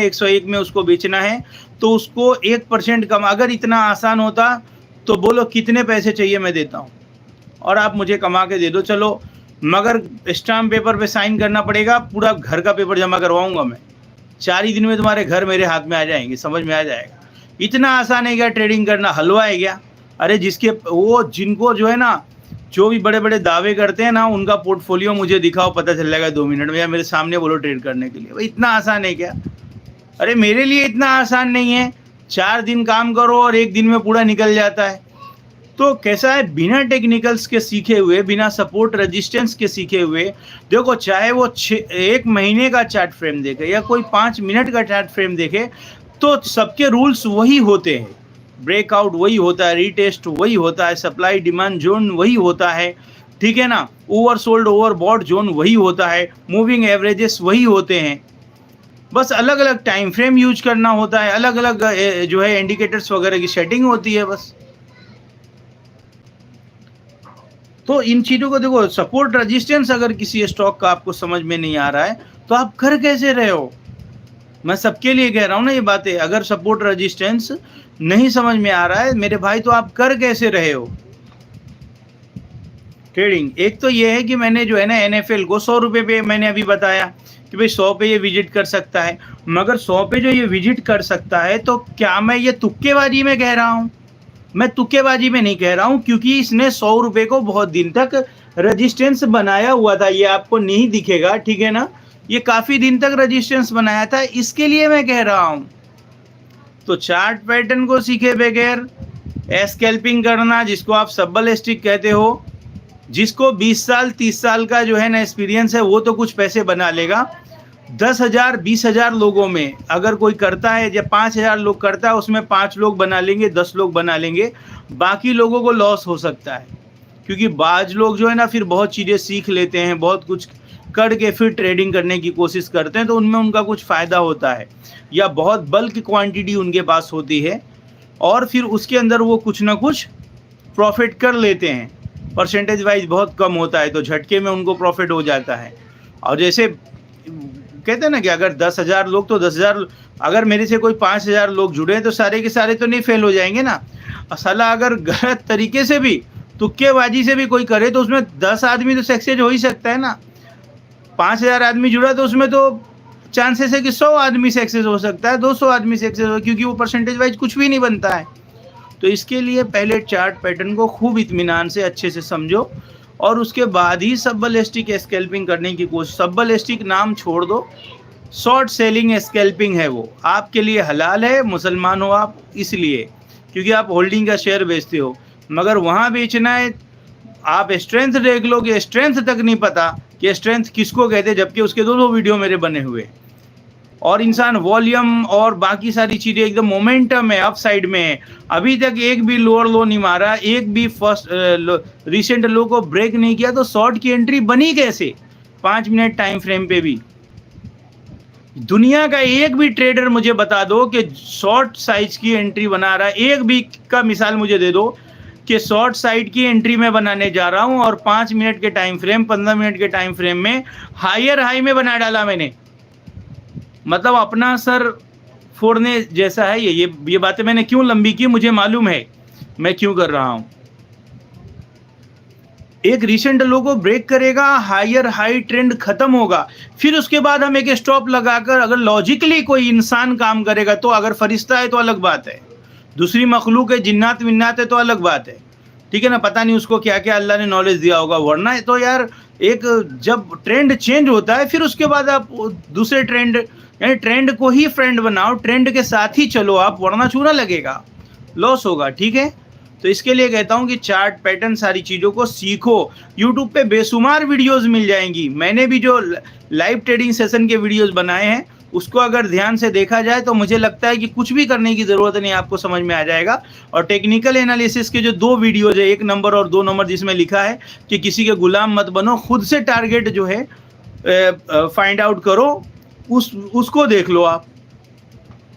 101 में उसको बेचना है तो उसको 1% कम, अगर इतना आसान होता तो बोलो कितने पैसे चाहिए मैं देता हूँ और आप मुझे कमा के दे दो, चलो, मगर स्टाम्प पेपर पे साइन करना पड़ेगा, पूरा घर का पेपर जमा करवाऊंगा मैं, 4 ही दिन में तुम्हारे घर मेरे हाथ में आ जाएंगे, समझ में आ जाएगा। इतना आसान है क्या ट्रेडिंग करना? हलवा है क्या? अरे जिसके वो जिनको जो है ना, जो भी बड़े बड़े दावे करते हैं ना, उनका पोर्टफोलियो मुझे दिखाओ, पता चल जाएगा 2 मिनट में, या मेरे सामने बोलो ट्रेड करने के लिए। भाई इतना आसान है क्या? अरे मेरे लिए इतना आसान नहीं है। 4 दिन काम करो और 1 दिन में पूरा निकल जाता है। तो कैसा है, बिना टेक्निकल्स के सीखे हुए, बिना सपोर्ट रेजिस्टेंस के सीखे हुए, देखो चाहे वो 1 महीने का चार्ट फ्रेम देखे या कोई 5 मिनट का चार्ट फ्रेम देखे, तो सबके रूल्स वही होते हैं। ब्रेकआउट वही होता है, रीटेस्ट वही होता है, सप्लाई डिमांड जोन वही होता है, ठीक है ना, ओवरसोल्ड ओवरबॉट जोन वही होता है, मूविंग एवरेजेस वही होते हैं, बस अलग अलग टाइम फ्रेम यूज करना होता है, अलग अलग जो है इंडिकेटर्स वगैरह की सेटिंग होती है बस। तो इन चीज़ों को देखो, सपोर्ट रेजिस्टेंस अगर किसी स्टॉक का आपको समझ में नहीं आ रहा है तो आप कर कैसे रहे हो? मैं सबके लिए कह रहा हूँ ना ये बातें। अगर सपोर्ट रेजिस्टेंस नहीं समझ में आ रहा है मेरे भाई, तो आप कर कैसे रहे हो ट्रेडिंग? एक तो ये है कि मैंने जो है ना NFL को 100 रुपये पे मैंने अभी बताया कि भाई 100 पे ये विजिट कर सकता है, मगर 100 पे जो ये विजिट कर सकता है, तो क्या मैं ये तुक्केबाजी में कह रहा हूँ? मैं तुक्केबाजी में नहीं कह रहा हूँ, क्योंकि इसने 100 रुपये को बहुत दिन तक रेजिस्टेंस बनाया हुआ था। ये आपको नहीं दिखेगा, ठीक है ना, ये काफ़ी दिन तक रेजिस्टेंस बनाया था, इसके लिए मैं कह रहा हूँ। तो चार्ट पैटर्न को सीखे बगैर स्कैल्पिंग करना, जिसको आप सब्बल स्टिक कहते हो, जिसको 20 साल 30 साल का जो है ना एक्सपीरियंस है, वो तो कुछ पैसे बना लेगा। 10,000 20,000 लोगों में अगर कोई करता है, जब 5,000 लोग करता है, उसमें 5 लोग बना लेंगे, 10 लोग बना लेंगे, बाकी लोगों को लॉस हो सकता है। क्योंकि बाज लोग जो है ना फिर बहुत चीज़ें सीख लेते हैं, बहुत कुछ करके फिर ट्रेडिंग करने की कोशिश करते हैं, तो उनमें उनका कुछ फ़ायदा होता है, या बहुत बल्क क्वांटिटी उनके पास होती है, और फिर उसके अंदर वो कुछ ना कुछ प्रॉफिट कर लेते हैं। परसेंटेज वाइज बहुत कम होता है, तो झटके में उनको प्रॉफिट हो जाता है। और जैसे कहते हैं ना कि अगर 10,000 लोग, तो 10,000, अगर मेरे से कोई 5,000 लोग जुड़े हैं तो सारे के सारे तो नहीं फेल हो जाएंगे ना। साला अगर गलत तरीके से भी, तुक्केबाजी से भी कोई करे, तो उसमें 10 आदमी तो सक्सेस हो ही सकता है ना। 5,000 आदमी जुड़ा तो उसमें तो चांसेस है कि 100 आदमी सक्सेस हो सकता है, 200 आदमी सक्सेस हो, क्योंकि वो परसेंटेज वाइज कुछ भी नहीं बनता है। तो इसके लिए पहले चार्ट पैटर्न को खूब इत्मीनान से अच्छे से समझो, और उसके बाद ही सब्बल स्टिक स्कैल्पिंग करने की कोशिश। सब्बल स्टिक नाम छोड़ दो, शॉर्ट सेलिंग स्कैल्पिंग है, वो आपके लिए हलाल है, मुसलमान हो आप इसलिए, क्योंकि आप होल्डिंग का शेयर बेचते हो। मगर वहाँ बेचना है, आप स्ट्रेंथ देख लो कि स्ट्रेंथ तक नहीं पता कि स्ट्रेंथ किसको कहते, जबकि उसके 2 वीडियो मेरे बने हुए। और इंसान वॉल्यूम और बाकी सारी चीज़ें एकदम मोमेंटम है, अप साइड में है, अभी तक एक भी लोअर लो नहीं मारा, एक भी फर्स्ट रिसेंट लो को ब्रेक नहीं किया, तो शॉर्ट की एंट्री बनी कैसे 5 मिनट टाइम फ्रेम पे भी? दुनिया का एक भी ट्रेडर मुझे बता दो कि शॉर्ट साइज की एंट्री बना रहा है, एक भी का मिसाल मुझे दे दो कि शॉर्ट साइड की एंट्री में बनाने जा रहा हूं और 5 मिनट के टाइम फ्रेम, 15 मिनट के टाइम फ्रेम में हायर हाई में बना डाला मैंने। मतलब अपना सर फोड़ने जैसा है ये बातें मैंने क्यों लंबी की, मुझे मालूम है मैं क्यों कर रहा हूं। एक रिसेंट लो को ब्रेक करेगा, हायर हाई ट्रेंड खत्म होगा, फिर उसके बाद हम एक स्टॉप लगाकर, अगर लॉजिकली कोई इंसान काम करेगा, तो अगर फरिश्ता है तो अलग बात है, दूसरी मखलूक है, जिन्नात विन्नात है तो अलग बात है, ठीक है ना, पता नहीं उसको क्या क्या अल्लाह ने नॉलेज दिया होगा। वरना तो यार एक जब ट्रेंड चेंज होता है, फिर उसके बाद आप दूसरे ट्रेंड, यानी ट्रेंड को ही फ्रेंड बनाओ, ट्रेंड के साथ ही चलो आप, वरना चूना लगेगा, लॉस होगा, ठीक है। तो इसके लिए कहता हूं कि चार्ट पैटर्न सारी चीज़ों को सीखो। यूट्यूब पे बेशुमार वीडियोस मिल जाएंगी, मैंने भी जो लाइव ट्रेडिंग सेशन के वीडियोस बनाए हैं, उसको अगर ध्यान से देखा जाए तो मुझे लगता है कि कुछ भी करने की ज़रूरत नहीं, आपको समझ में आ जाएगा। और टेक्निकल एनालिसिस के जो 2 वीडियोज़ है, 1 नंबर और 2 नंबर, जिसमें लिखा है कि किसी के गुलाम मत बनो, खुद से टारगेट जो है फाइंड आउट करो, उसको देख लो आप।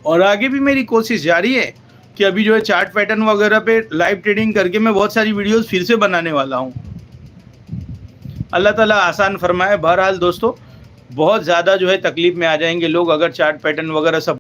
और आगे भी मेरी कोशिश जारी है कि अभी जो है चार्ट पैटर्न वगैरह पे लाइव ट्रेडिंग करके मैं बहुत सारी वीडियोस फिर से बनाने वाला हूँ। अल्लाह ताला आसान फरमाए। बहरहाल दोस्तों, बहुत ज़्यादा जो है तकलीफ में आ जाएँगे लोग अगर चार्ट पैटर्न वगैरह सब